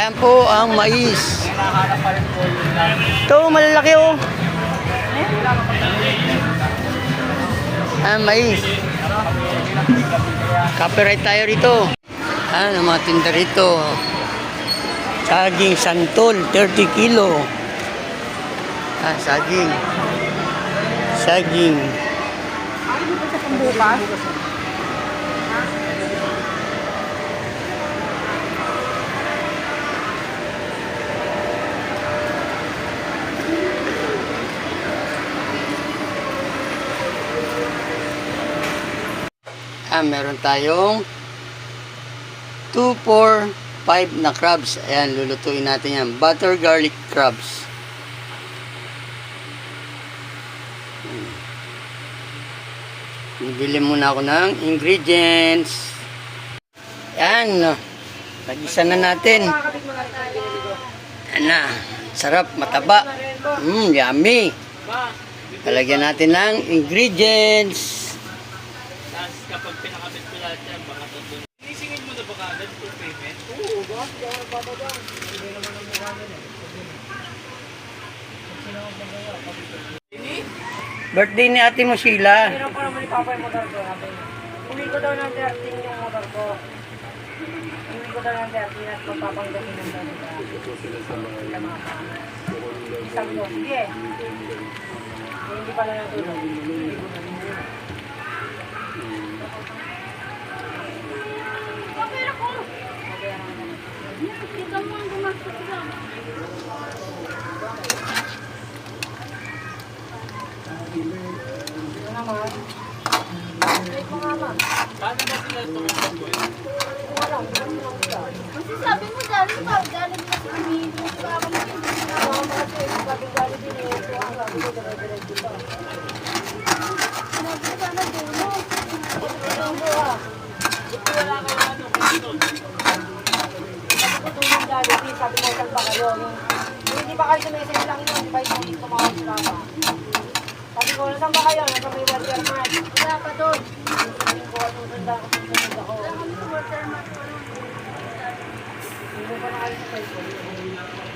Ayan po ang mais. Ito, malalaki oh. Ayan, mais. Copyright tayo rito. Ayan, ang mga tinda rito. Saging santol, 30 kilo. Ah, saging. Saging. Meron tayong 2, 4, 5 na crabs. Ayan, lulutuin natin yan. Butter garlic crabs. Bibili muna ako ng ingredients. Ayan. Nag-isa na natin. Ayan na. Sarap, mataba. Yummy. Talagyan natin ng ingredients. Kapag pinakabit ko lahat yan, baka doon. Inisingin mo na baka agad full payment? Oo, bakit? Hindi naman ang mukha nun eh. Birthday ni ate mo Sheila. Meron ko naman ipapa yung motor ko. Uwi ko daw ng 13 yung motor ko. Uwi ko daw ng 13 at magpapanggasin ng dami. Isang doon. Sige. Hindi pala natulog. Paano ba sila tumutong ko yun? Kasi sabi mo dali pa, dali mo sa video pa ako hindi na ako sabi dali din ito ang sabi ko dire-diretso pa. Sinabi ka na dulo. Ito mo ah. Buti wala kayo ano, kanino? Sabi ko tulong dali, sabi mo saan ba kayo? Hindi ba kayo sumisip lang yun, di ba yung tumawag sila pa? Sabi ko, saan ba kayo? Nasa may water mat. Wala pa doon. Sabi ko, susunda ako, susunod ako. Wala kami sa water mat. Hindi mo pa na kayo sa Facebook.